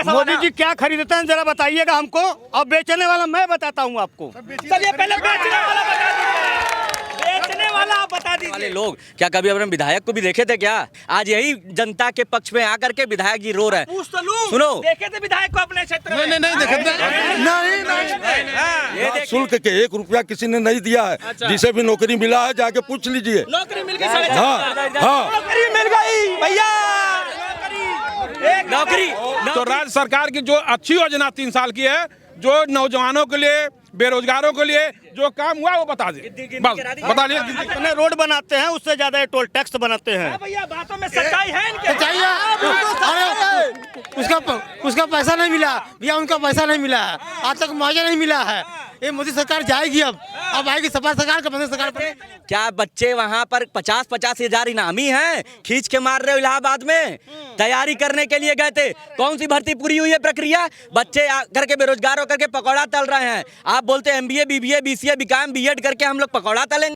मोदी जी क्या खरीदते हैं जरा बताइएगा हमको, और बेचने वाला मैं बताता हूँ आपको। चलिए पहले बेचने वाला बता दीजिए, बेचने वाला आप बता दीजिए। वाले लोग क्या कभी अपने विधायक को भी देखे थे क्या? आज यही जनता के पक्ष में आकर के विधायक जी रो रहे हैं। पूछ तो लूं, सुनो, देखे थे विधायक को अपने क्षेत्र में? नहीं ये शुल्क के 1 रुपया किसी ने नहीं दिया है। अच्छा। जिसे भी नौकरी मिला है जाके पूछ लीजिए। नौकरी मिल गई, हाँ। नौकरी मिल गई भैया, नौकरी तो राज्य सरकार की जो अच्छी योजना 3 साल की है, जो नौजवानों के लिए, बेरोजगारों के लिए जो काम हुआ वो बता दे, बस बता दिए। इतने रोड बनाते हैं उससे ज्यादा ये टोल टैक्स बनाते हैं। भैया बातों में सच्चाई है इनके? उसका पैसा नहीं मिला भैया, उनका पैसा नहीं मिला है, आज तक मुआवजा नहीं मिला है। ये मोदी सरकार जाएगी, अब आएगी सपा सरकार का, बंद सरकार पर। क्या बच्चे वहाँ पर 50-50 हजार इनामी हैं, खींच के मार रहे हो इलाहाबाद में? तैयारी करने के लिए गए थे, कौन सी भर्ती पूरी हुई है प्रक्रिया? बच्चे करके बेरोजगार होकर के पकौड़ा तल रहे हैं। आप बोलते हैं MBA, BBA, BCA, BCom, B.Ed करके हम लोग पकौड़ा तलेंगे।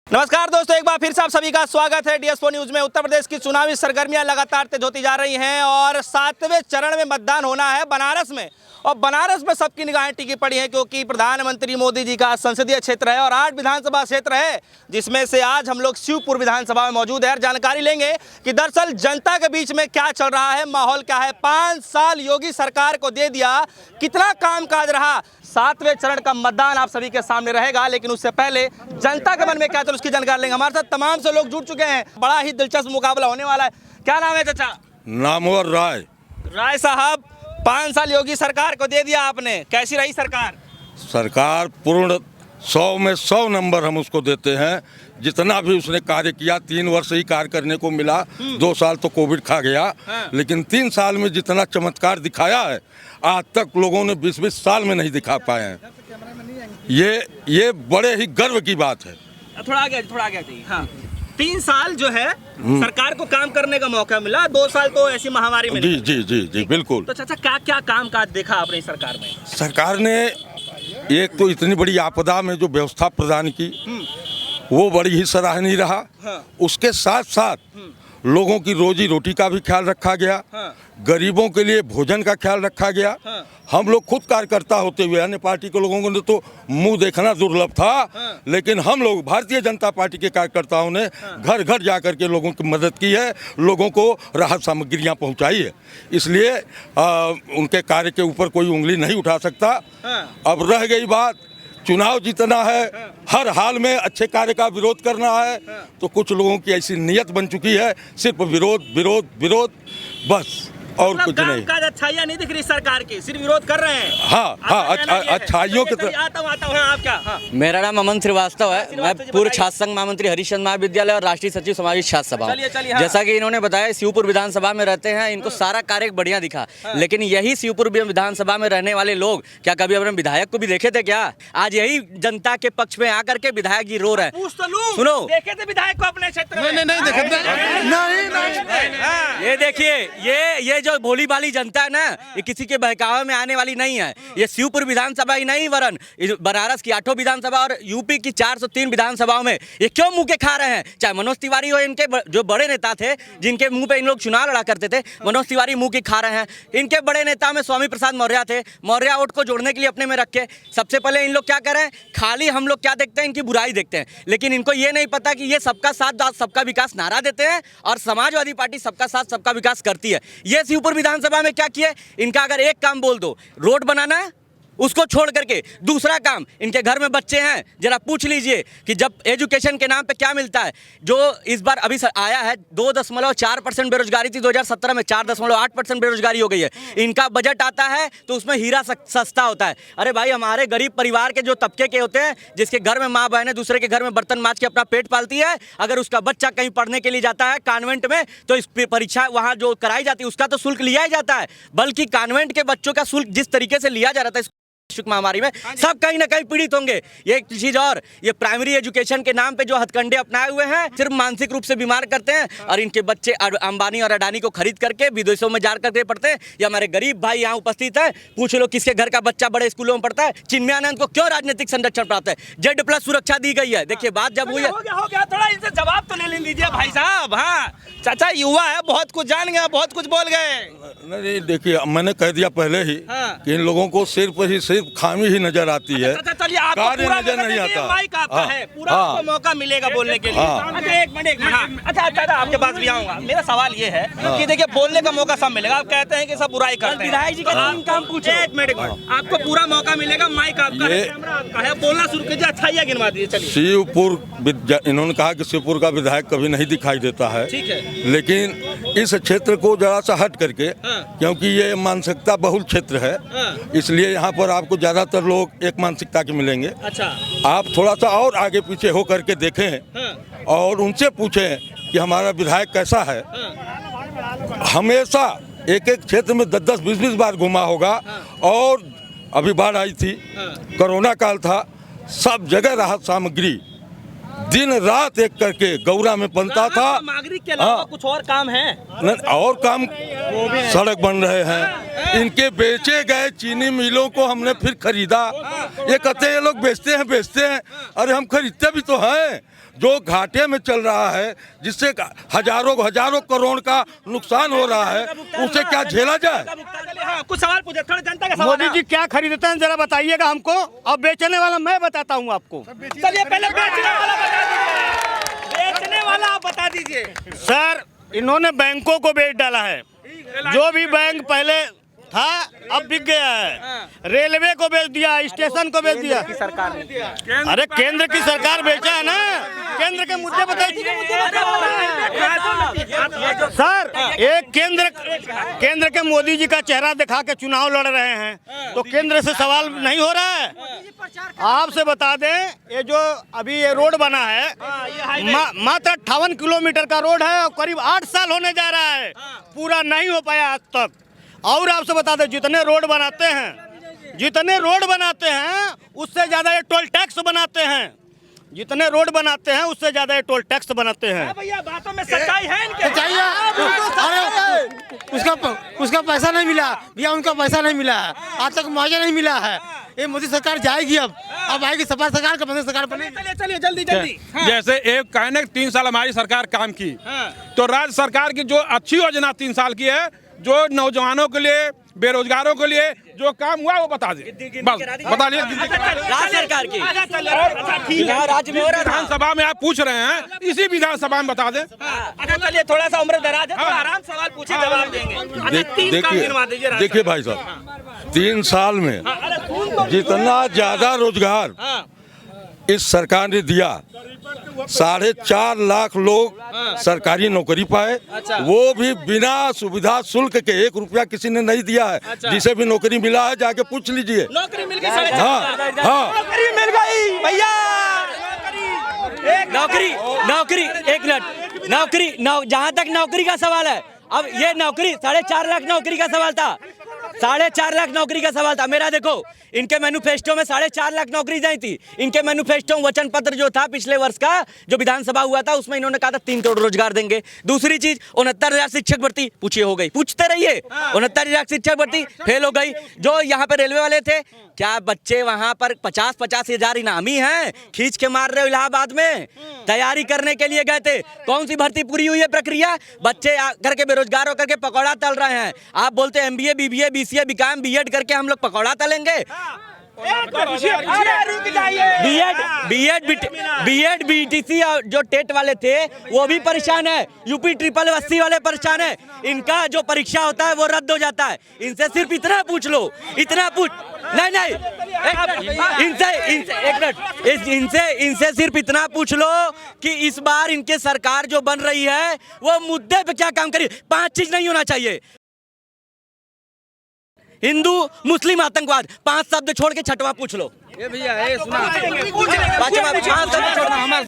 नमस्कार दोस्तों, एक बार फिर से आप सभी का स्वागत है DS4 न्यूज में। उत्तर प्रदेश की चुनावी सरगर्मियां लगातार तेज होती जा रही हैं और 7वें चरण में मतदान होना है बनारस में। और बनारस में सबकी निगाहें टिकी पड़ी हैं क्योंकि प्रधानमंत्री मोदी जी का संसदीय क्षेत्र है और 8 विधानसभा क्षेत्र है, जिसमें से आज हम लोग शिवपुर विधानसभा में मौजूद है और जानकारी लेंगे कि दरअसल जनता के बीच में क्या चल रहा है, माहौल क्या है। 5 साल योगी सरकार को दे दिया, कितना कामकाज रहा। 7वें चरण का मतदान आप सभी के सामने रहेगा, लेकिन उससे पहले जनता के मन में क्या चल उसकी जानकारी लेंगे। हमारे साथ तमाम से लोग जुड़ चुके हैं, बड़ा ही दिलचस्प मुकाबला होने वाला है। क्या नाम है चाचा? नामवर राय। राय साहब, 5 साल योगी सरकार को दे दिया आपने, कैसी रही सरकार? सरकार पूर्ण 100 में 100 नंबर हम उसको देते हैं। जितना भी उसने कार्य किया, 3 वर्ष ही कार्य करने को मिला, 2 साल तो कोविड खा गया, लेकिन 3 साल में जितना चमत्कार दिखाया है आज तक लोगों ने 20-20 साल में नहीं दिखा पाए हैं। ये बड़े ही गर्व की बात है। थोड़ा आगे चाहिए। हाँ, 3 साल जो है सरकार को काम करने का मौका मिला, 2 साल तो ऐसी महामारी में जी जी जी जी बिल्कुल। तो चाचा क्या काम काज देखा आपने इस सरकार में? सरकार ने एक तो इतनी बड़ी आपदा में जो व्यवस्था प्रदान की वो बड़ी ही सराहनीय रहा। हाँ। उसके साथ साथ लोगों की रोजी रोटी का भी ख्याल रखा गया। हाँ। गरीबों के लिए भोजन का ख्याल रखा गया। हाँ। हम लोग खुद कार्यकर्ता होते हुए अन्य पार्टी के लोगों ने तो मुंह देखना दुर्लभ था। हाँ। लेकिन हम लोग भारतीय जनता पार्टी के कार्यकर्ताओं ने घर घर जाकर के लोगों की मदद की है, लोगों को राहत सामग्रियां पहुंचाई है। इसलिए उनके कार्य के ऊपर कोई उंगली नहीं उठा सकता। हाँ। अब रह गई बात, चुनाव जीतना है, हर हाल में अच्छे कार्य का विरोध करना है, तो कुछ लोगों की ऐसी नीयत बन चुकी है, सिर्फ विरोध विरोध विरोध, बस और कुछ नहीं। काज अच्छाइयाँ नहीं दिख रही सरकार की, सिर्फ विरोध कर रहे हैं। हाँ, अच्छाइयों की तरफ आता हूँ। आप क्या? हाँ। मेरा नाम अमन श्रीवास्तव है, मैं पूर्व छात्र संघ महामंत्री हरिश्चंद्र महाविद्यालय और राष्ट्रीय सचिव समाजिक छात्र सभा। चलिए, हाँ। जैसा कि इन्होंने बताया, शिवपुर विधानसभा में रहते हैं, इनको सारा कार्य बढ़िया दिखा। लेकिन यही शिवपुर विधानसभा में रहने वाले लोग क्या कभी अपने विधायक को भी देखे थे क्या? आज यही जनता के पक्ष में आकर के विधायक जी रो रहे हैं। पूछ तो लूं, सुनो, देखे थे विधायक को अपने क्षेत्र में? ये देखिए, ये जो भोली भाली जनता है ना, ये किसी के बहकावे में आने वाली नहीं है। ये शिवपुर विधानसभा ही नहीं, वरन बनारस की 8 विधानसभा और यूपी की 403 विधानसभाओं में ये क्यों मुंह के खा रहे हैं? चाहे मनोज तिवारी हो, इनके जो बड़े नेता थे जिनके मुंह पे इन लोग चुनाव लड़ा करते थे, मनोज तिवारी मुंह के खा रहे हैं। इनके बड़े नेता में स्वामी प्रसाद मौर्य थे, मौर्य वोट को जोड़ने के लिए अपने में रखे। सबसे पहले इन लोग क्या कर रहे हैं, खाली हम लोग क्या देखते हैं, इनकी बुराई देखते हैं। लेकिन इनको ये नहीं पता कि ये सबका साथ सबका विकास नारा देते हैं और समाजवादी पार्टी सबका साथ सबका विकास करती है। ये शिवपुर विधानसभा में क्या किए, इनका अगर एक काम बोल दो, रोड बनाना है, उसको छोड़ करके दूसरा काम, इनके घर में बच्चे हैं, जरा पूछ लीजिए कि जब एजुकेशन के नाम पे क्या मिलता है। जो इस बार अभी आया है 2.4% बेरोजगारी थी, 2017 में 4.8% बेरोजगारी हो गई है। इनका बजट आता है तो उसमें हीरा सस्ता होता है। अरे भाई, हमारे गरीब परिवार के जो तबके के होते हैं, जिसके घर में माँ बहनें दूसरे के घर में बर्तन मांज के अपना पेट पालती है, अगर उसका बच्चा कहीं पढ़ने के लिए जाता है कॉन्वेंट में, तो इस परीक्षा वहाँ जो कराई जाती है उसका तो शुल्क लिया ही जाता है। बल्कि कॉन्वेंट के बच्चों का शुल्क जिस तरीके से लिया जा रहा था, वैश्विक महामारी में सब कहीं ना कहीं पीड़ित होंगे। ये एक चीज और, ये प्राइमरी एजुकेशन के नाम पे जो हथकंडे अपनाए हुए हैं, सिर्फ मानसिक रूप से बीमार करते हैं और इनके बच्चे अंबानी और अडानी को खरीद करके विदेशों में जा करके पढ़ते हैं। ये हमारे गरीब भाई यहाँ उपस्थित है, पूछ लो किसके घर का बच्चा बड़े स्कूलों में पढ़ता है। चिन्मयानंद को क्यों राजनीतिक संरक्षण प्राप्त है? Z+ सुरक्षा दी गई है। देखिए बात जब हुई है, हो गया, थोड़ा इनसे जवाब तो ले लीजिए भाई साहब। हाँ चाचा युवा है, बहुत कुछ जान गए, बहुत कुछ बोल गए। नहीं देखिए, मैंने कह दिया पहले ही कि इन लोगों को सिर्फ खामी ही नजर आती है, चलिए आपको कार्य पूरा नजर नहीं आता। माइक आपका है, पूरा आपको मौका मिलेगा बोलने के लिए। अच्छा एक मिनट, अच्छा आपके पास भी आऊंगा। मेरा सवाल ये है कि देखिए बोलने का मौका सब मिलेगा। आप कहते हैं कि सब बुराई करते हैं, विधायक जी का तीन काम पूछो। एक मिनट आपको पूरा मौका मिलेगा, माइक आपका है, कैमरा आपका है, बोलना शुरू कीजिए। अच्छाइयाँ गिनवा दीजिए। चलिए शिवपुर, इन्होंने कहा कि शिवपुर का विधायक कभी नहीं दिखाई देता है, ठीक है, लेकिन इस क्षेत्र को जरा सा हट करके, क्योंकि ये मानसिकता बहुल क्षेत्र है, इसलिए यहाँ पर आपको ज्यादातर लोग एक मानसिकता के मिलेंगे। अच्छा आप थोड़ा सा और आगे पीछे हो करके देखें और उनसे पूछें कि हमारा विधायक कैसा है। हमेशा एक क्षेत्र में 10-10, 20-20 बार घुमा होगा। और अभी बाढ़ आई थी, कोरोना काल था, सब जगह राहत सामग्री दिन रात एक करके गौरा में बनता था। सामग्री के अलावा कुछ और काम है? और काम, सड़क बन रहे हैं, इनके बेचे गए चीनी मिलों को हमने फिर खरीदा। ये कहते हैं ये लोग बेचते हैं, अरे हम खरीदते भी तो हैं। जो घाटे में चल रहा है, जिससे हजारों करोड़ का नुकसान हो रहा है, उसे क्या झेला जाए? हाँ, कुछ सवाल पूछे, थोड़ा जनता का सवाल। मोदी जी क्या खरीदते हैं जरा बताइएगा हमको, और बेचने वाला मैं बताता हूँ आपको। चलिए पहले बेचने वाला बता दीजिए, बेचने वाला आप बता दीजिए। सर इन्होंने बैंकों को बेच डाला है। जो भी बैंक पहले था अब बिक गया है। रेलवे को बेच दिया, स्टेशन को बेच दिया। सरकार ने, अरे केंद्र की सरकार बेचा है ना। केंद्र के मुद्दे बताइए सर। एक केंद्र के मोदी जी का चेहरा दिखा के चुनाव लड़ रहे हैं, तो केंद्र से सवाल नहीं हो रहा है। आपसे बता दें, ये जो अभी ये रोड बना है, मात्र 58 किलोमीटर का रोड है और करीब 8 साल होने जा रहा है, पूरा नहीं हो पाया आज तक। और आपसे बता दें, जितने रोड बनाते हैं उससे ज्यादा ये टोल टैक्स बनाते हैं। जितने रोड बनाते हैं उससे ज्यादा ये टोल टैक्स बनाते हैं। भैया बातों में सच्चाई है इनके? उसका पैसा नहीं मिला भैया, उनका पैसा नहीं मिला है, आज तक मुआवजा नहीं मिला है। ये मोदी सरकार जाएगी, अब आएगी सपा सरकार, का सरकार बनेगी। चलिए जल्दी। जैसे एक कहने 3 साल हमारी सरकार काम की, तो राज्य सरकार की जो अच्छी योजना 3 साल की है, जो नौजवानों के लिए, बेरोजगारों के लिए जो काम हुआ वो बता दे, बस बता दिए। राज्य सरकार की राज्य में हो रहा था। विधानसभा में आप पूछ रहे हैं, इसी विधानसभा में बता दें। अच्छा चलिए, थोड़ा सा उम्र दराज है, थोड़ा आराम सवाल पूछिए, जवाब देंगे। देखिए भाई साहब, 3 साल में जितना ज्यादा रोजगार इस सरकार ने दिया, 4.5 लाख लोग सरकारी नौकरी पाए। वो भी बिना सुविधा शुल्क के, 1 रुपया किसी ने नहीं दिया है। जिसे भी नौकरी मिला है जाके पूछ लीजिए। नौकरी मिल गई? हाँ, नौकरी मिल गई भैया, नौकरी एक मिनट, जहाँ तक नौकरी का सवाल है, अब ये नौकरी 4.5 लाख नौकरी का सवाल था, 4.5 लाख नौकरी का सवाल था। मेरा देखो, इनके मैनिफेस्टो में 4.5 लाख नौकरी दी थी। इनके मैनिफेस्टो वचन पत्र जो था पिछले वर्ष का, जो विधानसभा हुआ था, उसमें इन्होंने कहा था 3 करोड़ रोजगार देंगे। दूसरी चीज, 69,000 शिक्षक भर्ती पूछिए हो गई, पूछते रहिए। 69,000 शिक्षक भर्ती फेल हो गई। जो यहाँ पे रेलवे वाले थे, क्या बच्चे वहां पर 50-50 हजार इनामी हैं, खींच के मार रहे हो इलाहाबाद में, तैयारी करने के लिए गए थे। कौन सी भर्ती पूरी हुई है प्रक्रिया? बच्चे करके बेरोजगार होकर के पकौड़ा तल रहे हैं। आप बोलते हैं MBA, BBA, BCA, BCom, B.Ed करके हम लोग पकौड़ा तलेंगे। B.Ed, BTC और जो टेट वाले थे वो भी परेशान है। UP 80 वाले परेशान है। इनका जो परीक्षा होता है वो रद्द हो जाता है। इनसे सिर्फ इतना पूछ लो, नहीं, इनसे सिर्फ इतना पूछ लो कि इस बार इनके सरकार जो बन रही है वो मुद्दे पे क्या काम करी। 5 चीज नहीं होना चाहिए: हिंदू, मुस्लिम, आतंकवाद। 5 शब्द छोड़ के 6वां पूछ लो। ये भैया, ये सुना, 5वां 5 शब्द छोड़ना हमारे